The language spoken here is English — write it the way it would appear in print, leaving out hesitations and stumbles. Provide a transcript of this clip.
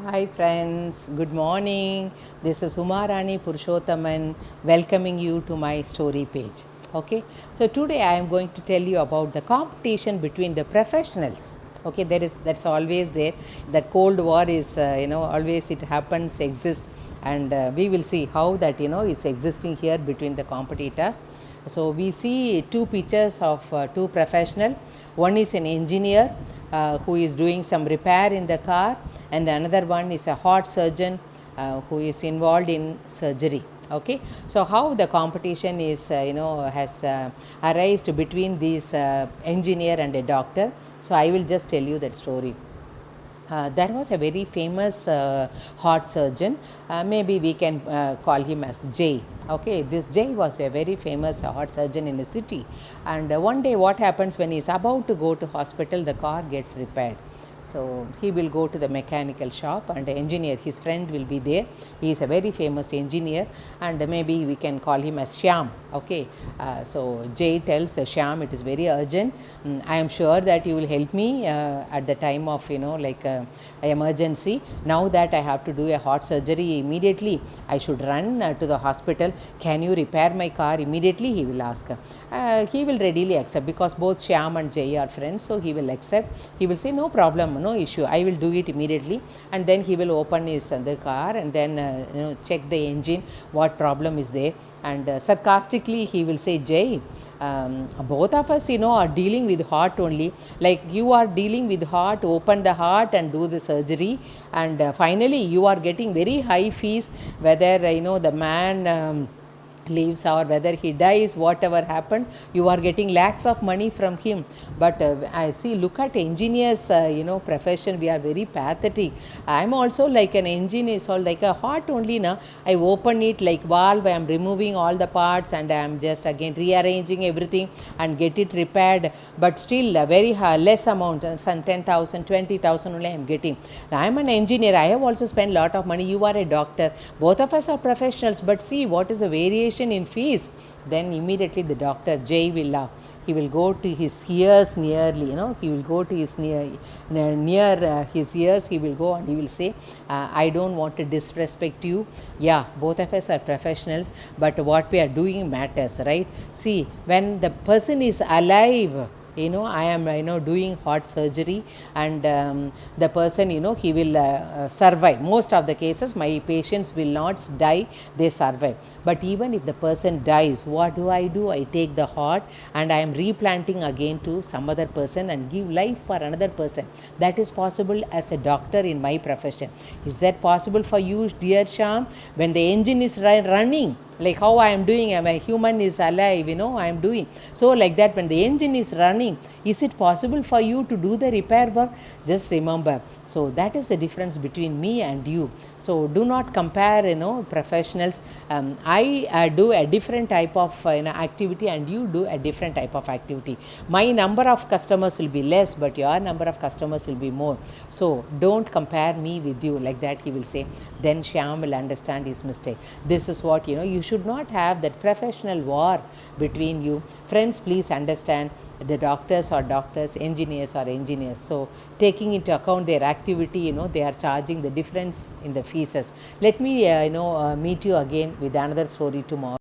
Hi friends, good morning. This is Umarani Purushothaman welcoming you to my story page. Okay, so today I am going to tell you about the competition between the professionals. Okay, that's always there. That Cold War is always it happens, exists, and we will see how that is existing here between the competitors. So we see two pictures of two professional. One is an engineer who is doing some repair in the car, and another one is a heart surgeon who is involved in surgery. Okay, so how the competition is has arisen between this engineer and a doctor. So I will just tell you that story. There was a very famous heart surgeon. Maybe we can call him as Jay. Okay, this Jay was a very famous heart surgeon in the city. And one day, what happens when he is about to go to hospital, the car gets repaired. So he will go to the mechanical shop, and the engineer, his friend, will be there. He is a very famous engineer, and maybe we can call him as Shyam. Okay, so Jay tells Shyam, it is very urgent. I am sure that you will help me at the time of emergency. Now that I have to do a heart surgery immediately, I should run to the hospital. Can you repair my car immediately? He will ask. He will readily accept because both Shyam and Jay are friends. So he will accept. He will say no problem, no issue. I will do it immediately. And then he will open his the car and then check the engine. What problem is there? And sarcastically he will say, Jay, both of us are dealing with heart only. Like you are dealing with heart, open the heart and do the surgery, and finally you are getting very high fees, whether the man leaves or whether he dies, whatever happened, you are getting lakhs of money from him. But I see, look at engineers profession, we are very pathetic. I am also like an engineer, so like a heart only now. I open it like valve, I am removing all the parts and I am just again rearranging everything and get it repaired, but still a very less amount, some 10,000 20,000 only I am getting. I am an engineer, I have also spent lot of money. You are a doctor, both of us are professionals, but see what is the variation in fees. Then immediately the doctor Jay will laugh. He will go to his ears nearly, he will go to his near his ears. He will go and he will say, I don't want to disrespect you. Yeah, both of us are professionals, but what we are doing matters, right? See, when the person is alive, I am doing heart surgery, and the person he will survive. Most of the cases my patients will not die, they survive. But even if the person dies, what do? I take the heart and I am replanting again to some other person and give life for another person. That is possible as a doctor in my profession. Is that possible for you, dear Shyam? When the engine is running, like how I am doing, my human is alive, I am doing. So like that, when the engine is running, is it possible for you to do the repair work? Just remember. So that is the difference between me and you. So do not compare, professionals. I do a different type of activity and you do a different type of activity. My number of customers will be less, but your number of customers will be more. So don't compare me with you, like that he will say. Then Shyam will understand his mistake. This is what, you should not have that professional war between you. Friends, please understand, the doctors are doctors, engineers are engineers. So taking into account their activity, they are charging the difference in the fees. Let me meet you again with another story tomorrow.